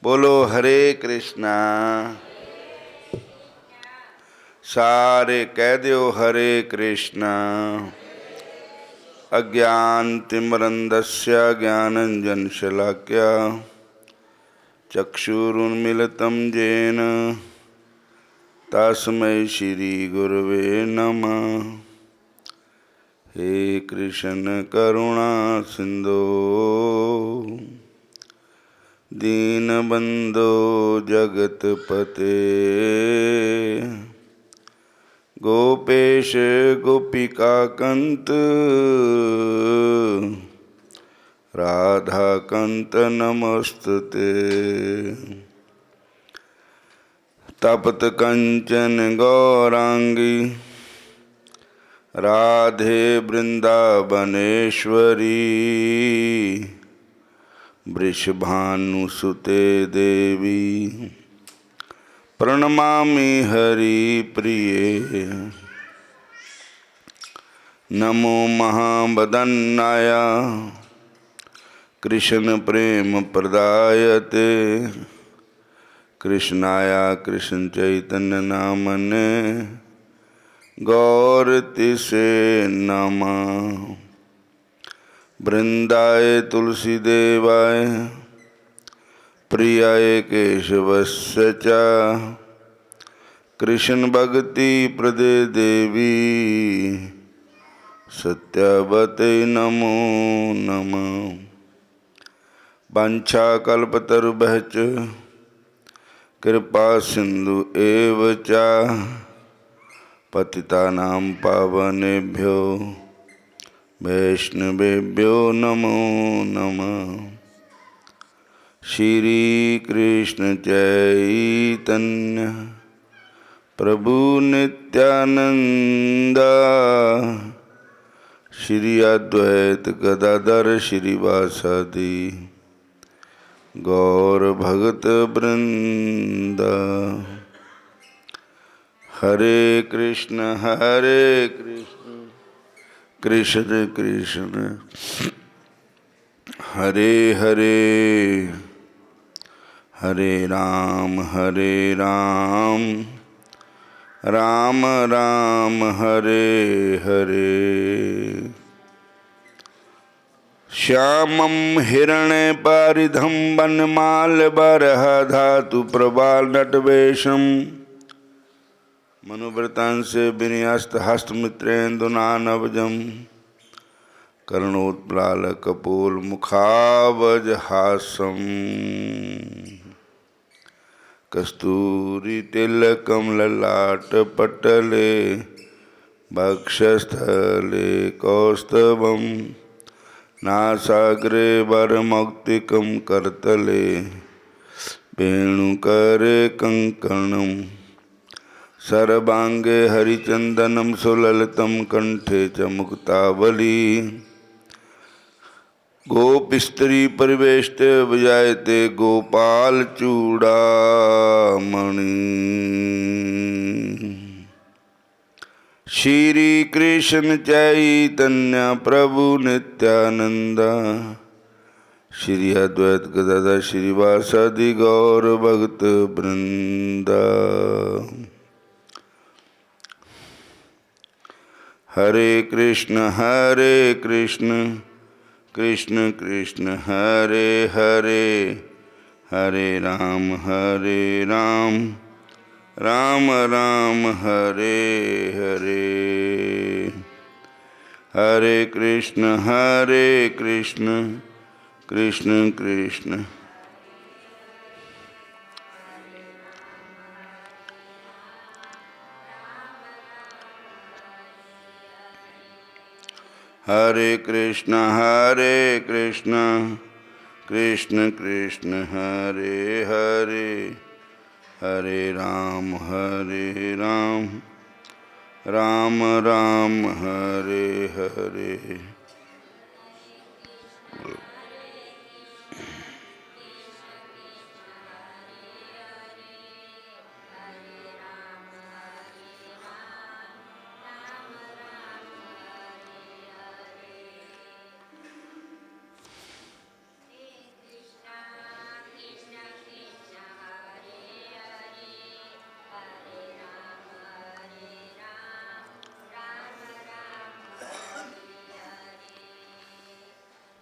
बोलो हरे कृष्णा। सारे कह दो हरे कृष्णा। अज्ञानतिमिरन्धस्य ज्ञानाञ्जनशलाकया चक्षुरुन्मीलितं येन तस्मै श्रीगुरवे नमः। हे कृष्ण करुणा सिंधो दीनबंधो जगतपते गोपेश गोपिकाकांत राधाकांत नमस्तुते। तप्त कंचन गौरांगी राधे वृंदावनेश्वरी वृषभानुसुते देवी प्रणमामि हरिप्रिये। नमो महावदन्नाय कृष्ण प्रेम प्रदायते कृष्णाय कृष्ण चैतन्य नामने गौरतिसे नमः। वृंदाय तुलसी देवाय प्रियाय केशवस्य च कृष्ण भक्ति प्रदे देवी सत्यावते नमो नमः। वाञ्छाकल्पतरुभ्यश्च कृपा सिंधु एव च पतितानां पावनेभ्यो वैष्णवेभ्यो नमो नमः। श्री कृष्ण चैतन्य प्रभु नित्यानंद श्री अद्वैत गदाधर श्रीवासादि गौर भगत वृंद। हरे कृष्ण कृष्ण कृष्ण हरे हरे हरे राम राम राम हरे हरे। श्यामं हिरण्यपारिधं वनमालबरधातु प्रबालनटवेशं मनुव्रतांसे विन्यस्तहस्तमित्रेन्दुनानवजं कर्णोत्प्लालकपोलमुखावजहासं कस्तूरितिलकं ललाटपटले वक्षस्थले कौस्तवं नासाग्रे वरमौक्तिकं करतले वेणुकरे कङ्कणं सर्वांगे हरिचंदनं सुललितं कंठे च मुक्तावली। गोपस्त्री परिवेष्टे विजायते गोपाल चूड़ामणि। श्री कृष्ण चैतन्य प्रभु नित्यानंद श्री अद्वैत गदाधर श्रीवासादि गौर भक्त वृंद। हरे कृष्ण कृष्ण कृष्ण हरे हरे हरे राम राम राम हरे हरे। हरे कृष्ण कृष्ण कृष्ण हरे कृष्ण कृष्ण कृष्ण हरे हरे हरे राम राम राम हरे हरे।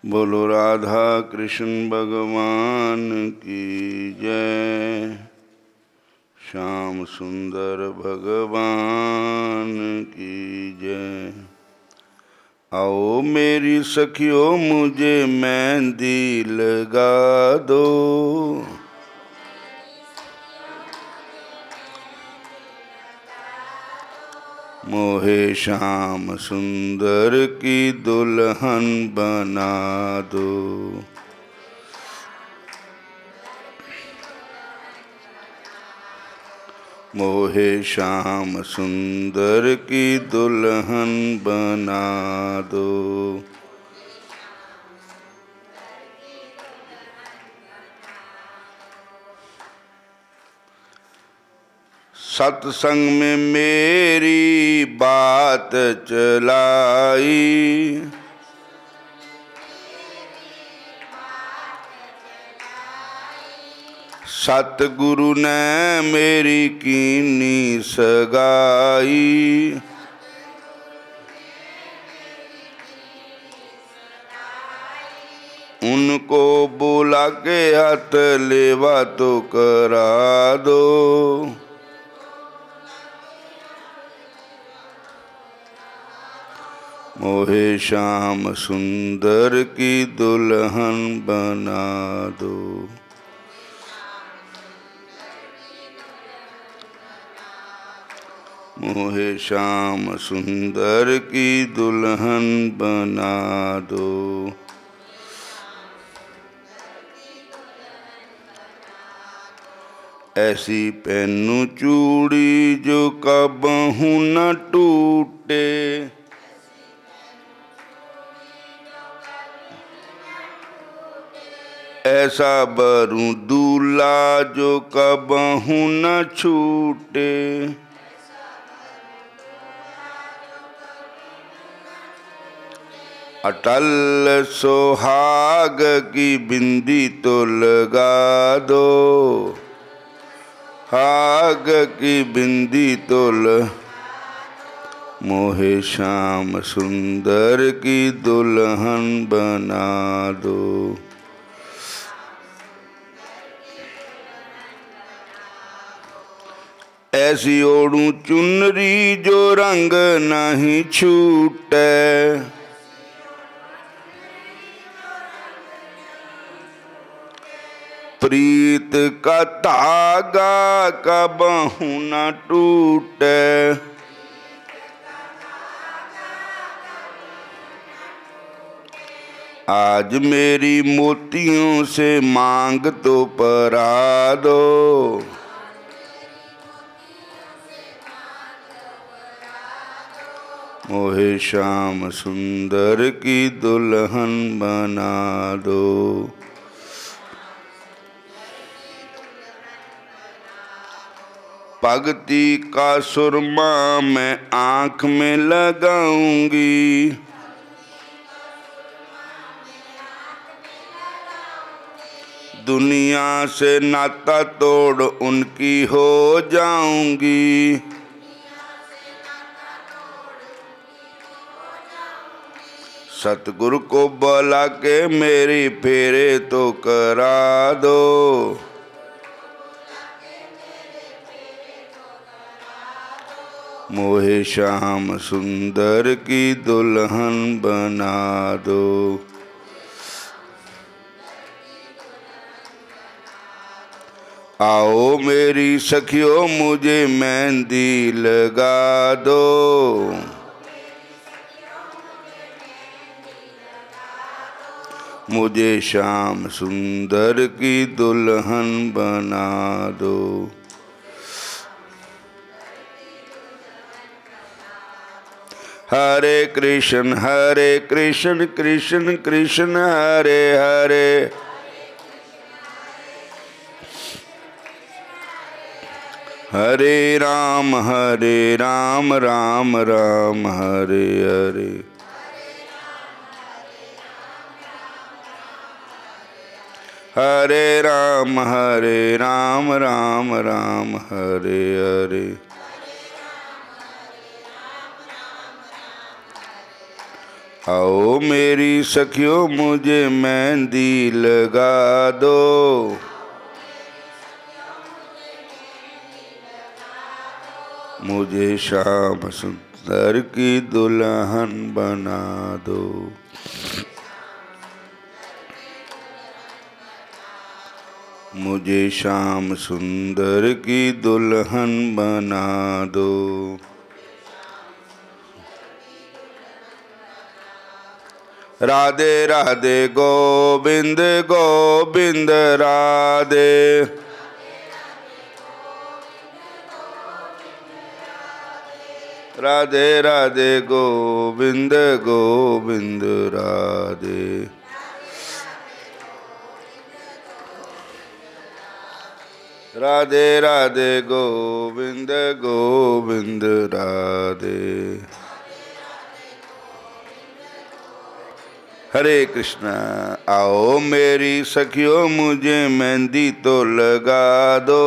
बोलो राधा कृष्ण भगवान की जय। श्याम सुंदर भगवान की जय। आओ मेरी सखियों मुझे मेहंदी लगा दो, मोहे श्याम सुंदर की दुल्हन बना दो। मोहे श्याम सुंदर की दुल्हन बना दो। सत्संग में मेरी बात चलाई, सतगुरु ने मेरी कीनी सगाई। उनको बुला के हाथ लेवा तो करा दो, मोहे श्याम सुंदर की दुल्हन बना दो। मोहे श्याम सुंदर की दुल्हन बना दो। ऐसी पहनूं चूड़ी जो कबहू न टूटे, ऐसा बरूं दूल्हा जो कबहू न छूटे। अटल सुहाग की बिंदी तो लगा दो, हाग की बिंदी तो मोहे श्याम सुंदर की दुल्हन बना दो। ऐसी ओढ़ूं चुनरी जो रंग नहीं छूटे, प्रीत का धागा कबहू न टूटे। आज मेरी मोतियों से मांग तो परा दो, मोहे श्याम सुंदर की दुल्हन बना दो। भक्ति का सुरमा मैं आँख में लगाऊंगी, दुनिया से नाता तोड़ उनकी हो जाऊंगी। सतगुरु को बुला के मेरी फेरे तो करा दो, मोहे श्याम सुंदर की दुल्हन बना दो। आओ मेरी सखियों मुझे मेहंदी लगा दो, मुझे श्याम सुंदर की दुल्हन बना दो। हरे कृष्ण कृष्ण कृष्ण हरे हरे, हरे राम राम राम हरे हरे। हरे राम राम राम हरे हरे। आओ मेरी सखियों मुझे मेहंदी लगा दो, मुझे श्याम सुंदर की दुल्हन बना दो। मुझे श्याम सुंदर की दुल्हन बना दो। राधे राधे गोविंद गोविंद राधे, राधे राधे गोविंद गोविंद राधे। राधे राधे गोविंद गोविंद राधे। हरे कृष्णा। आओ मेरी सखियों मुझे मेहंदी तो लगा दो,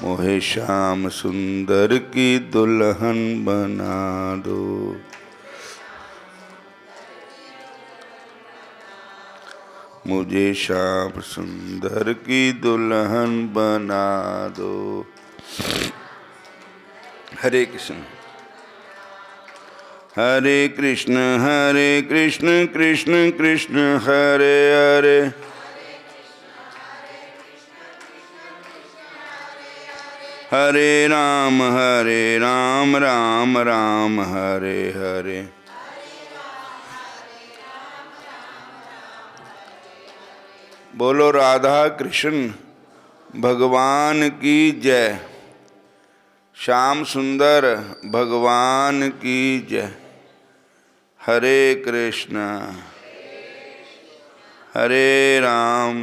मोहे श्याम सुंदर की दुल्हन बना दो। मुझे श्याम सुंदर की दुल्हन बना दो। हरे कृष्ण। हरे कृष्ण कृष्ण कृष्ण हरे हरे, हरे राम राम राम हरे हरे। बोलो राधा कृष्ण भगवान की जय, श्याम सुंदर भगवान की जय। हरे कृष्ण हरे राम।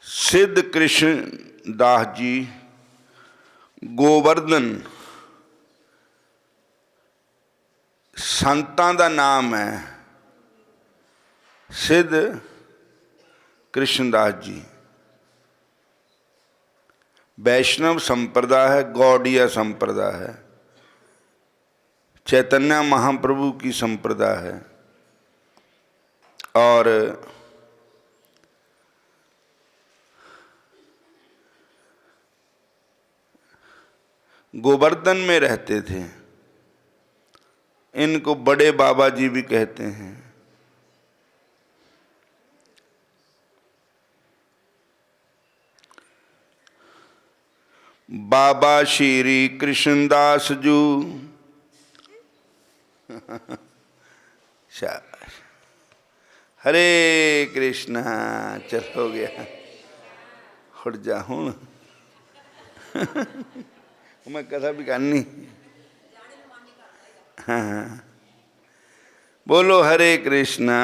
सिद्ध कृष्ण दास जी गोवर्धन संतां दा नाम है। सिद्ध कृष्णदास जी वैष्णव संप्रदाय है, गौड़िया संप्रदाय है, चैतन्य महाप्रभु की संप्रदाय है। और गोवर्धन में रहते थे। इनको बड़े बाबा जी भी कहते हैं। बाबा श्री कृष्णदास जू शाबाश। हरे कृष्णा। चल हो गया, उठ जा हूँ। मैं कथा भी करनी। हाँ बोलो हरे कृष्णा।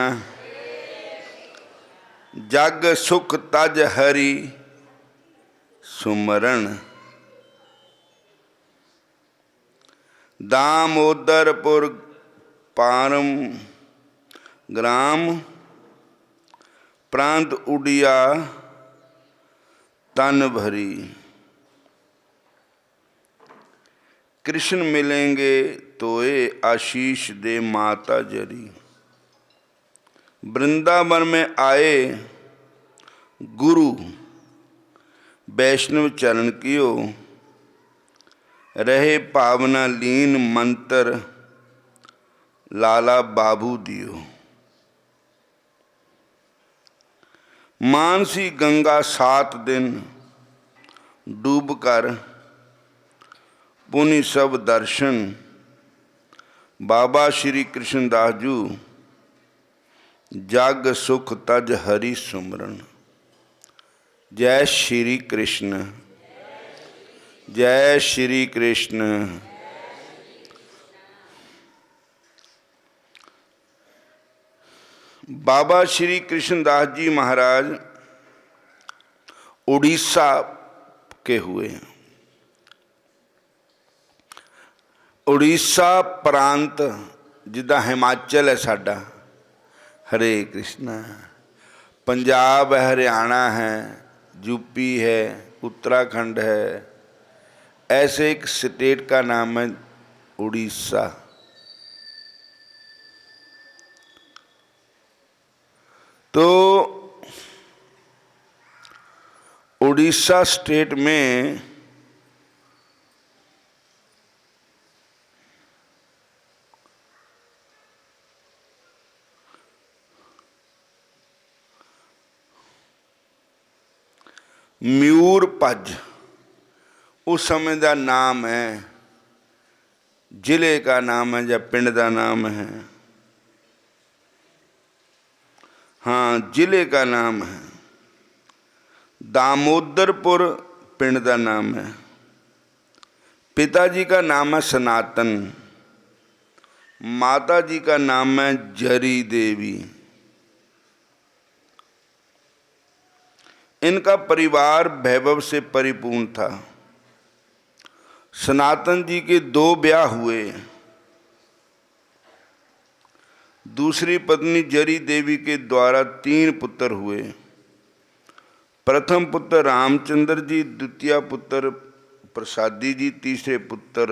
जग सुख तज हरि सुमरण, दामोदरपुर पारम ग्राम, प्रांत उड़िया तन भरी। कृष्ण मिलेंगे तोए आशीष दे माता जरी। वृंदावन में आए गुरु वैष्णव चरण कियो, रहे पावना लीन मंत्र लाला बाबू दियो। मानसी गंगा 7 दिन डूब कर पुनि सब दर्शन, बाबा श्री कृष्णदास जू जग सुख तज हरि सुमरन। जय श्री कृष्ण, जय श्री कृष्ण। बाबा श्री कृष्णदास जी महाराज उड़ीसा के हुए। उड़ीसा प्रांत जिदा हिमाचल है साडा, हरे कृष्णा, पंजाब है, हरियाणा है, यूपी है, उत्तराखंड है, ऐसे एक स्टेट का नाम है उड़ीसा। तो उड़ीसा स्टेट में मयूरभंज उस समय का नाम है, जिले का नाम है या पिंड का नाम है? हाँ, जिले का नाम है। दामोदरपुर पिंड का नाम है। पिताजी का नाम है सनातन, माता जी का नाम है जरी देवी। इनका परिवार वैभव से परिपूर्ण था। सनातन जी के 2 ब्याह हुए। दूसरी पत्नी जरी देवी के द्वारा 3 पुत्र हुए। प्रथम पुत्र रामचंद्र जी, द्वितीय पुत्र प्रसादी जी, तीसरे पुत्र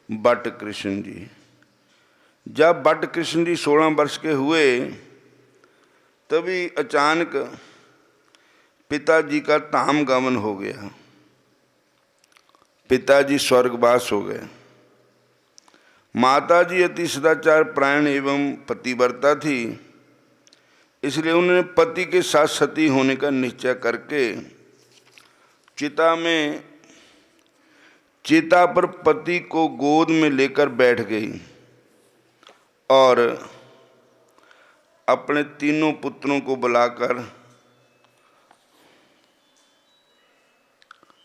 बट कृष्ण जी। जब बट कृष्ण जी 16 वर्ष के हुए तभी अचानक पिताजी का धाम गमन हो गया। पिताजी स्वर्गवास हो गए। माता जी अति सदाचार प्रायण एवं पतिव्रता थी, इसलिए उन्होंने पति के साथ सती होने का निश्चय करके चिता पर पति को गोद में लेकर बैठ गई और अपने तीनों पुत्रों को बुलाकर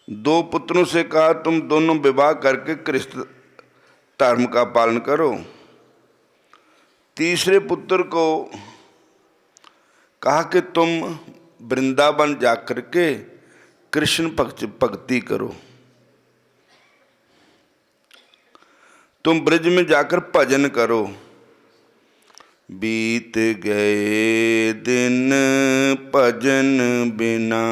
2 पुत्रों से कहा, तुम दोनों विवाह करके कृष्ण धर्म का पालन करो। तीसरे पुत्र को कहा कि तुम वृंदावन जाकर के कृष्ण भक्ति करो, तुम ब्रज में जाकर भजन करो। बीत गए दिन भजन बिना,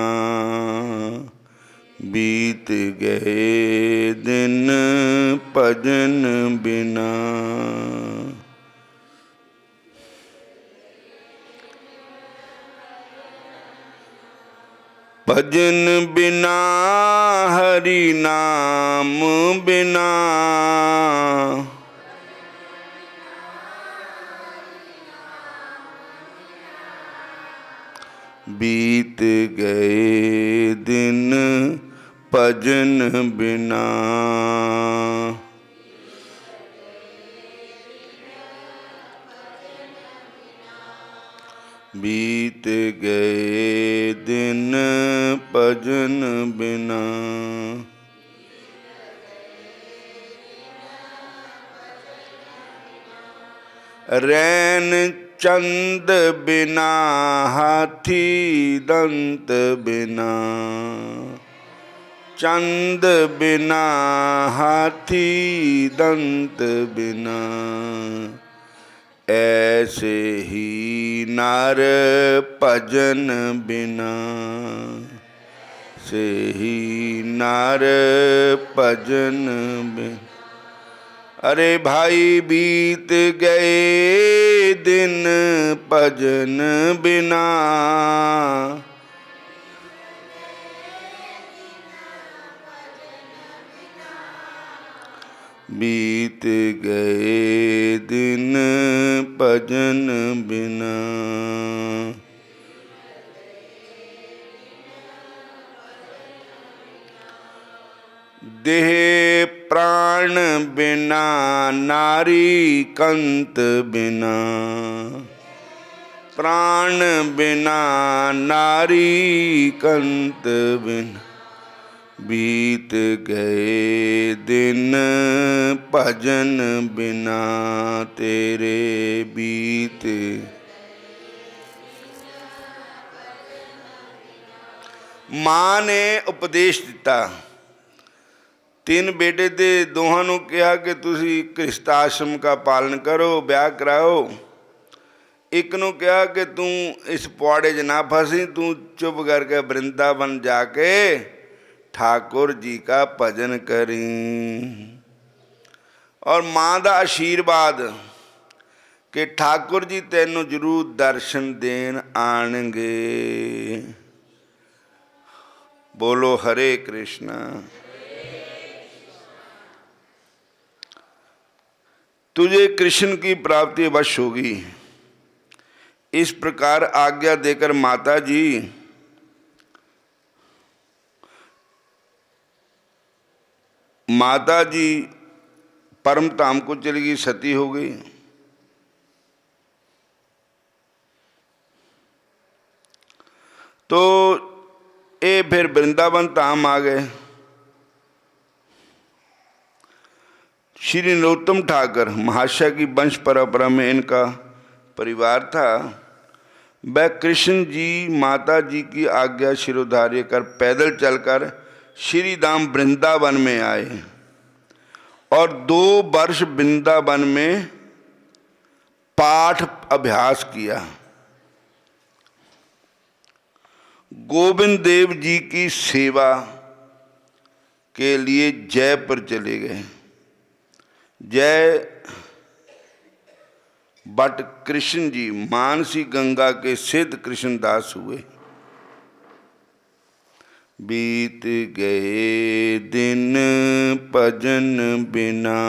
बीत गए दिन भजन बिना। भजन बिना हरि नाम बिना, बीत गए दिन भजन बिना। बीत गए दिन भजन बिना। रैन चंद बिना हाथी दंत बिना, चंद बिना हाथी दंत बिना। ऐसे ही नर भजन बिना, से ही नर भजन बिना। अरे भाई बीत गए दिन भजन बिना, बीत गए दिन भजन बिना। देह प्राण बिना नारी कंत बिना, प्राण बिना नारी कंत बिना। बीत गए दिन भजन बिना तेरे बीत। मां ने उपदेश दिता। 3 बेटे थे, दोहां नूं कहा कि तुसी गृहस्थ आश्रम का पालन करो, ब्याह कराओ। एक नूं कहा कि तू इस पौड़े च ना फसी, तू चुप करके वृंदावन जाके ठाकुर जी का भजन करी। और माँ का आशीर्वाद कि ठाकुर जी तैनू जरूर दर्शन देन आणगे। बोलो हरे कृष्ण। तुझे कृष्ण की प्राप्ति अवश्य होगी। इस प्रकार आज्ञा देकर माता जी परम धाम को चली गई, सती हो गई। तो ये फिर वृंदावन धाम आ गए। श्री नरोत्तम ठाकुर महाशय की वंश परंपरा में इनका परिवार था। वह कृष्ण जी माता जी की आज्ञा शिरोधार्य कर पैदल चलकर श्री धाम वृंदावन में आए और 2 वर्ष वृंदावन में पाठ अभ्यास किया। गोविंद देव जी की सेवा के लिए जयपुर चले गए। जय बट कृष्ण जी मानसी गंगा के सिद्ध कृष्णदास हुए। बीत गए दिन भजन बिना,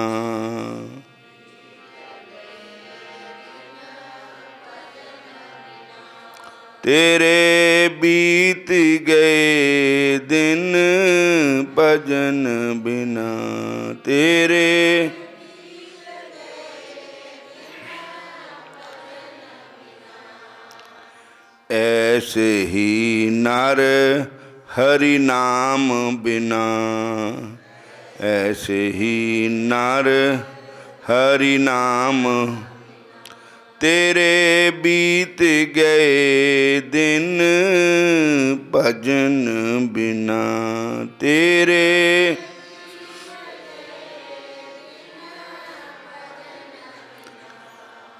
तेरे बीत गए दिन भजन बिना, तेरे ऐसे ही नर हरि नाम बिना, ऐसे ही नर हरि नाम, तेरे बीत गए दिन भजन बिना, तेरे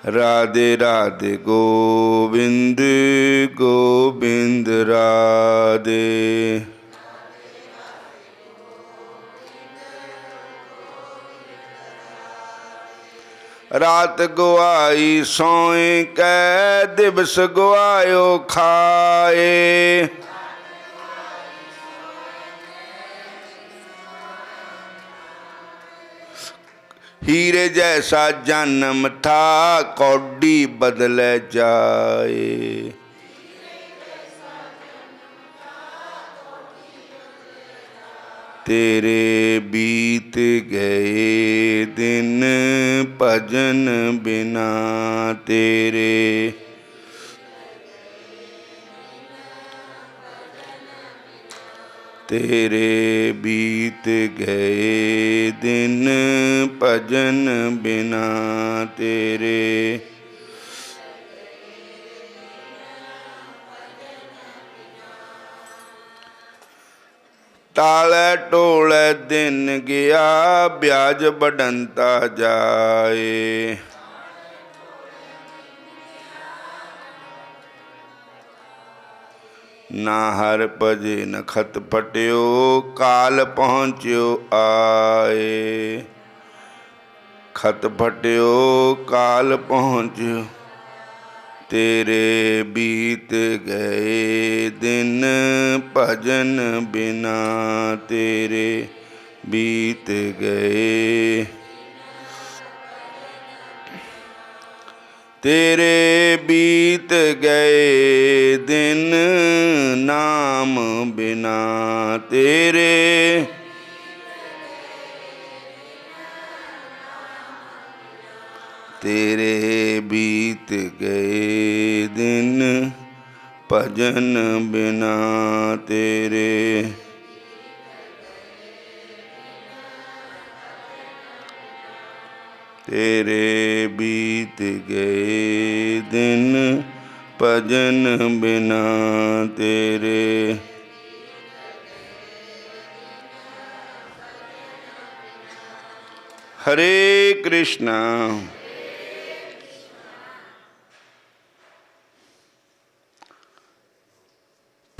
राधे राधे गोविंद गोविंद राधे। रात गुआई सोए कै दिवस गुआयो खाए, हीरे जैसा जन्म था कौडी बदल जाए, तेरे बीत गए दिन भजन बिना, तेरे तेरे बीत गए दिन भजन बिना, तेरे ताले टोले दिन गया ब्याज बढ़ंता जाए, ना हर भजे न खत फटियो काल पहुँच्यो आए, खत फटियो काल पहुँच्यो, तेरे बीत गए दिन भजन बिना, तेरे बीत गए, तेरे बीत गए दिन नाम बिना, तेरे तेरे बीत गए दिन भजन बिना, तेरे तेरे बीत गए दिन भजन बिना, तेरे हरे कृष्णा।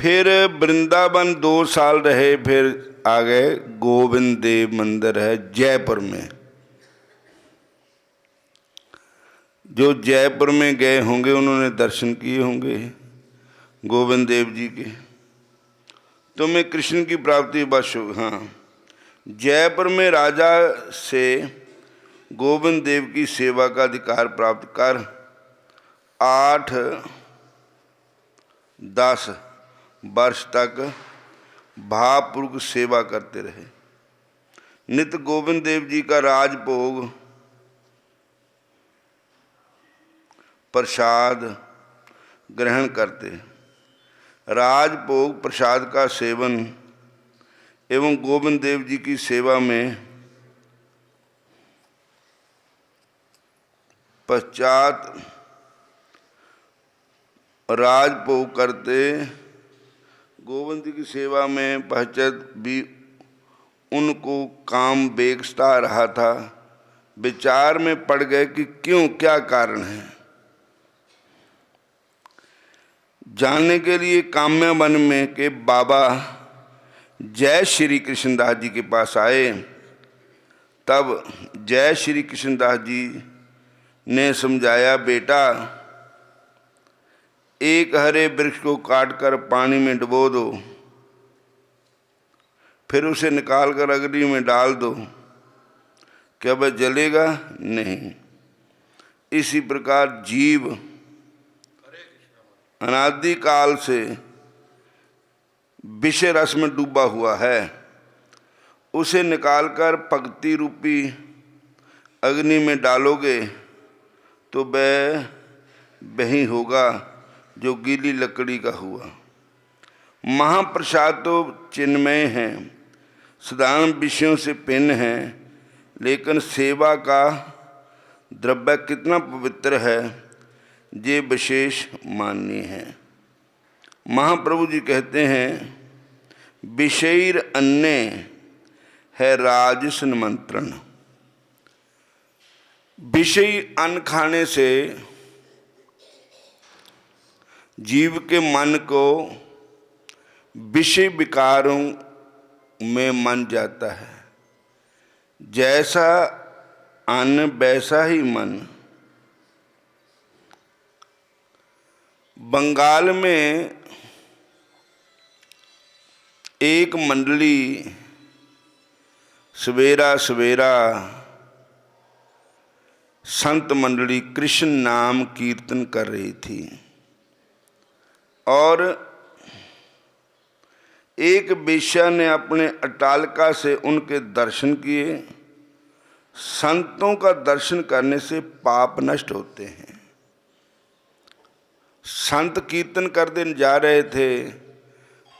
फिर वृंदावन 2 साल रहे, फिर आ गए गोविंद देव मंदिर है जयपुर में। जो जयपुर में गए होंगे उन्होंने दर्शन किए होंगे गोविंद देव जी के। तुम्हें कृष्ण की प्राप्ति बस हो। हाँ, जयपुर में राजा से गोविंद देव की सेवा का अधिकार प्राप्त कर 8-10 वर्ष तक भावपूर्वक सेवा करते रहे। नित्य गोविंद देव जी का राजभोग प्रसाद ग्रहण करते। राजभोग प्रसाद का सेवन एवं गोविंद देव जी की सेवा में पश्चात राजभोग करते। गोविंद की सेवा में पश्चात भी उनको काम बेचता रहा था। विचार में पड़ गए कि क्यों, क्या कारण है। जानने के लिए काम्य वन में के बाबा जय श्री कृष्णदास जी के पास आए। तब जय श्री कृष्णदास जी ने समझाया, बेटा एक हरे वृक्ष को काटकर पानी में डुबो दो, फिर उसे निकालकर अग्नि में डाल दो, क्या वह जलेगा? नहीं। इसी प्रकार जीव अनादि काल से विषय रस में डूबा हुआ है। उसे निकालकर भक्ति रूपी अग्नि में डालोगे तो वह वही होगा जो गीली लकड़ी का हुआ। महाप्रसाद तो चिन्मय है, साधारण विषयों से भिन्न है, लेकिन सेवा का द्रव्य कितना पवित्र है ये विशेष माननीय है। महाप्रभु जी कहते हैं, विषयीर अन्य है राजस निमंत्रण। विषयी अन्न खाने से जीव के मन को विषय विकारों में मन जाता है। जैसा अन्न वैसा ही मन। बंगाल में एक मंडली सवेरा सवेरा संत मंडली कृष्ण नाम कीर्तन कर रही थी और एक वेश्या ने अपने अट्टालिका से उनके दर्शन किए। संतों का दर्शन करने से पाप नष्ट होते हैं। संत कीर्तन करते जा रहे थे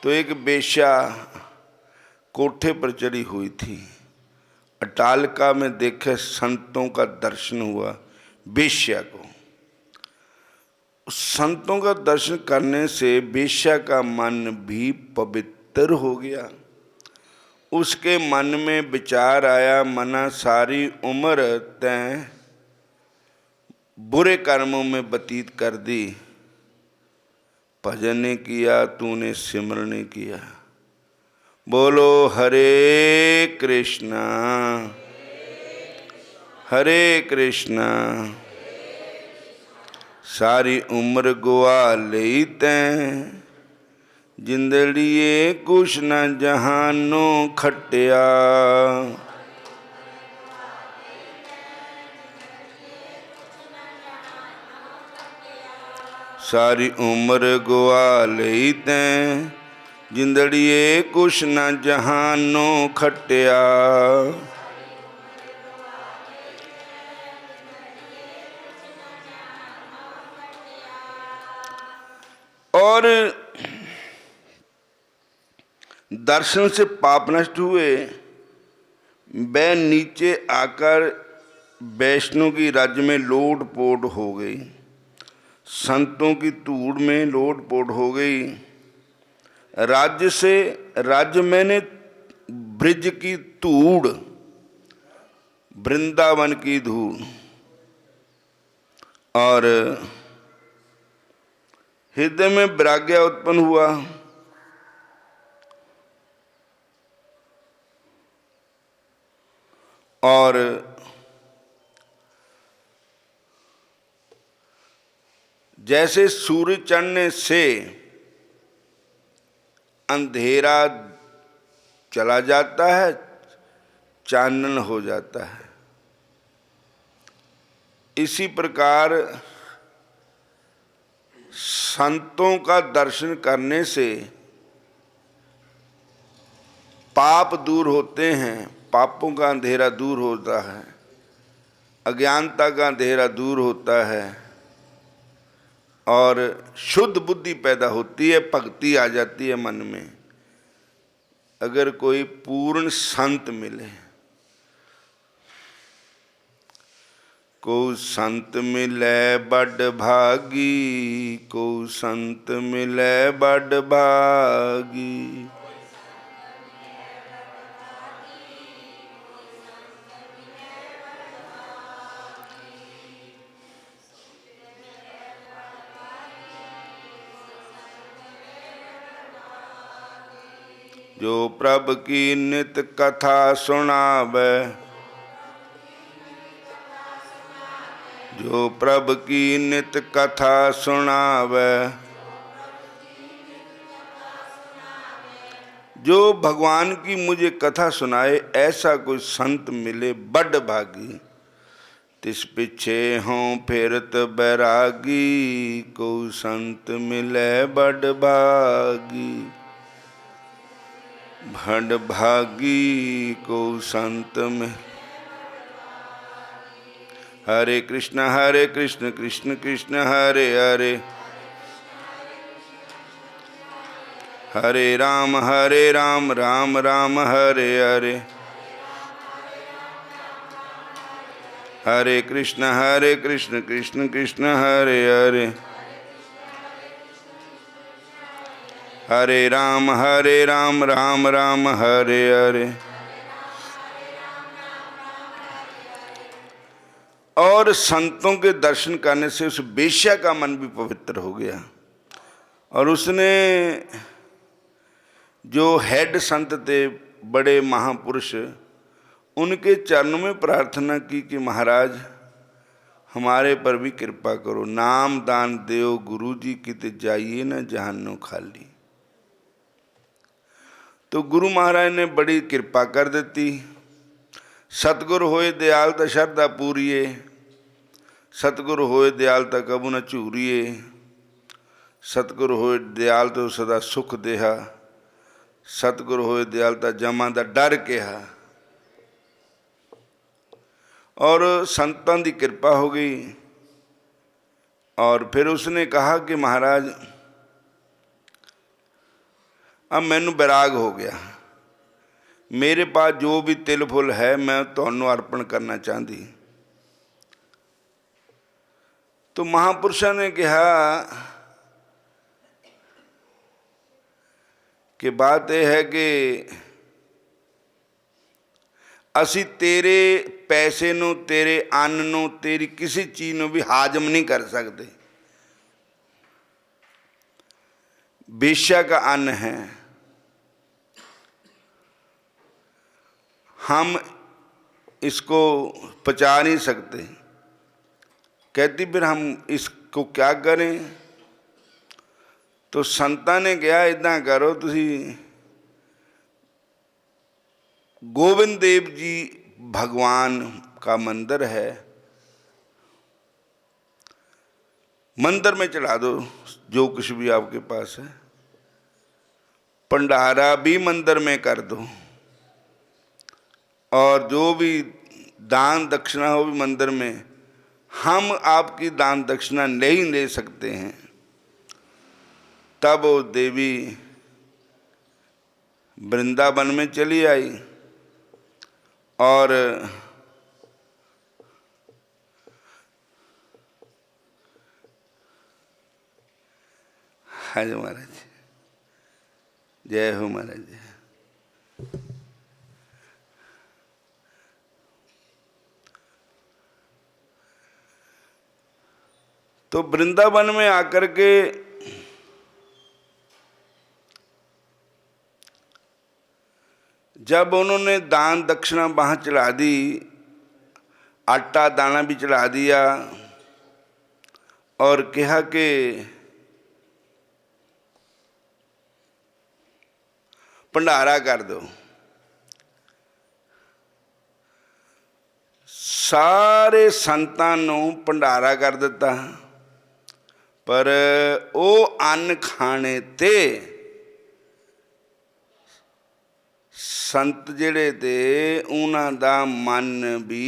तो एक वेश्या कोठे पर चढ़ी हुई थी। अट्टालिका में देखे संतों का दर्शन हुआ वेश्या को। संतों का दर्शन करने से वेश्या का मन भी पवित्र हो गया। उसके मन में विचार आया, मना सारी उम्र तैं बुरे कर्मों में व्यतीत कर दी, भजन ने किया, तूने सिमरन ने किया। बोलो हरे कृष्णा हरे कृष्णा। सारी उम्र गुआ लई तैं, जिंदड़िए कुछ न जहानो खटिया। सारी उम्र गुआ लई तैं, जिंदड़िए कुछ न जहानो खटिया। और दर्शन से पाप नष्ट हुए। वह नीचे आकर वैष्णव की राज्य में लोट पोट हो गई। संतों की धूड़ में लोट पोट हो गई। राज्य से, राज्य मैंने ब्रिज की धूड़, वृंदावन की धूड़। और हृदय में वैराग्य उत्पन्न हुआ। और जैसे सूर्य चढ़ने से अंधेरा चला जाता है, चानन हो जाता है, इसी प्रकार संतों का दर्शन करने से पाप दूर होते हैं, पापों का अंधेरा दूर होता है, अज्ञानता का अंधेरा दूर होता है और शुद्ध बुद्धि पैदा होती है, भक्ति आ जाती है मन में। अगर कोई पूर्ण संत मिले, को संत मिले बड़ भागी, को संत मिले बड़ भागी। जो प्रभु की नित कथा सुनावे, जो प्रभु की नित कथा सुनावे, जो भगवान की मुझे कथा सुनाए, ऐसा कोई संत मिले बड़ भागी। तिस पीछे हों फिरत बैरागी, को संत मिले बड़ भागी। बड़ भागी को संत में। हरे कृष्ण कृष्ण कृष्ण हरे हरे, हरे राम राम राम हरे हरे, हरे कृष्ण कृष्ण कृष्ण हरे हरे, हरे राम राम राम हरे हरे। और संतों के दर्शन करने से उस वेश्या का मन भी पवित्र हो गया और उसने जो हेड संत थे, बड़े महापुरुष, उनके चरणों में प्रार्थना की कि महाराज हमारे पर भी कृपा करो, नाम दान देओ गुरु जी किते जाइए न जहानो खाली। तो गुरु महाराज ने बड़ी कृपा कर देती। सतगुरु होए दयालता श्रद्धा पूरिए, सतगुरु होए दयालता कबू न झूरिए, सतगुरु होए दयालता सदा सुख देहा, सतगुरु होए दयालता जमा दा डर कहा। और संतां की कृपा हो गई। और फिर उसने कहा कि महाराज अब मैनू बैराग हो गया, मेरे पास जो भी तिल फुल है मैं तुहानू अर्पण करना चाहती। तो महापुरुषों ने कहा कि बात यह है कि असी तेरे पैसे नू, तेरे अन्न नू, तेरी किसी चीज़ नू भी हाजम नहीं कर सकते। वेश्या का अन्न है, हम इसको पचा नहीं सकते। कहती फिर हम इसको क्या करें? तो संतां ने कहा इदा करो, तुसी गोविंद देव जी भगवान का मंदिर है, मंदिर में चढ़ा दो जो कुछ भी आपके पास है, भंडारा भी मंदिर में कर दो और जो भी दान दक्षिणा हो भी मंदिर में। हम आपकी दान दक्षिणा नहीं ले सकते हैं। तब वो देवी वृंदावन में चली आई और हाँ जी महाराज, जय हो महाराज। तो वृंदावन में आकर के जब उन्होंने दान दक्षिणा वहाँ चढ़ा दी आटा दाना भी चढ़ा दिया और कहा कि भंडारा कर दो। सारे संतां नूं भंडारा कर दिता, पर वो अन्न खाने ते संत जिहड़े ते उन्हां दा मन भी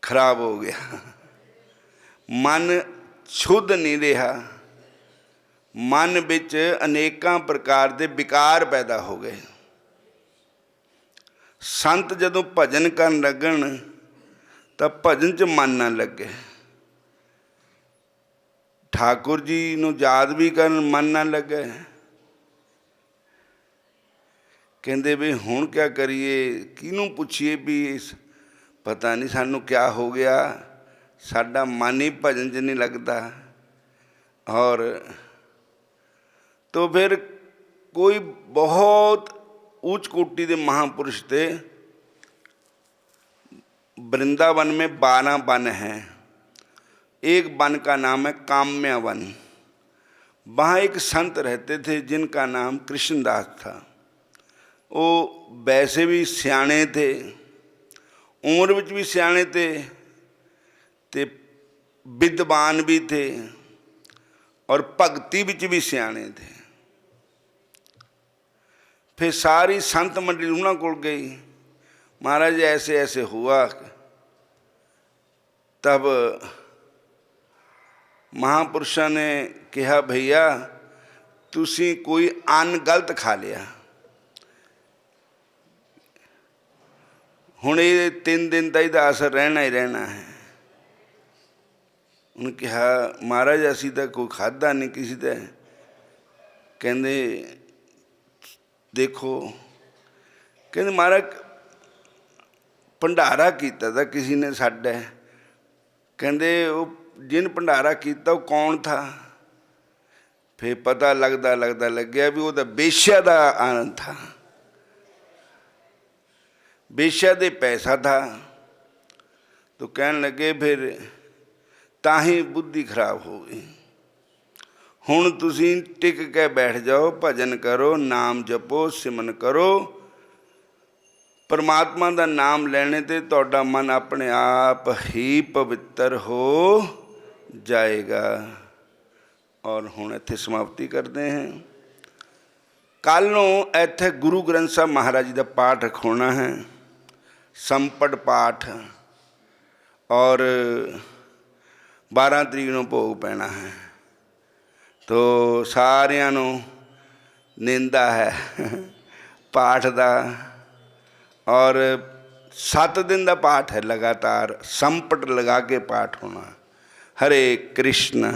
खराब हो गया, मन शुद्ध नहीं रहा, मन विच अनेकां प्रकार के विकार पैदा हो गए। संत जदों भजन करन लगन तो भजन च मन ना लगे, ठाकुर जी नूं याद भी करन मन ना लगे, कहंदे भी हुण क्या करिए, किहनूं पुछिए भी पता नहीं सानूं क्या हो गया, साडा मन ही भजन च नहीं लगता। और तो फिर कोई बहुत ऊंच कोटि के महापुरुष थे। वृंदावन में 12 वन हैं, एक वन का नाम है काम्य वन। वहाँ एक संत रहते थे जिनका नाम कृष्णदास था। वो वैसे भी सियाणे थे, उम्र विच भी सियाणे थे, ते विद्वान भी थे और भगती विच भी सियाणे थे। फिर सारी संत मंडली उन्होंने कोल गई, महाराज ऐसे ऐसे हुआ। तब महापुरुषों ने कहा, भैया तुसी कोई अन्न गलत खा लिया, हुण ये 3 दिन का इसका असर रहना ही रहना है। उन्होंने कहा, महाराज असी तो कोई खाधा नहीं किसी का। कहते देखो, कहते महाराज भंडारा किया था किसी ने साडा। कहते वो जिन भंडारा किया वो कौन था। फिर पता लगता लगता लग गया भी वो तो बेश्या का आनंद था, बेश्या दे पैसा था। तो कहने लगे फिर ताही बुद्धि खराब हो गई, हुण तुसीं टिक के बैठ जाओ, भजन करो, नाम जपो, सिमन करो। परमात्मा का नाम लेने ते तुहाडा मन अपने आप ही पवित्र हो जाएगा। और हुण इत्थे समाप्ति करते हैं। कल नूं इत्थे गुरु ग्रंथ साहब महाराज जी का पाठ रखवाना है, संपट पाठ, और 12 तरीक नूं भोग पैना है। तो सारियां नूं निंदा है पाठ का, और 7 दिन का पाठ है लगातार, संपट लगा के पाठ होना। हरे कृष्ण।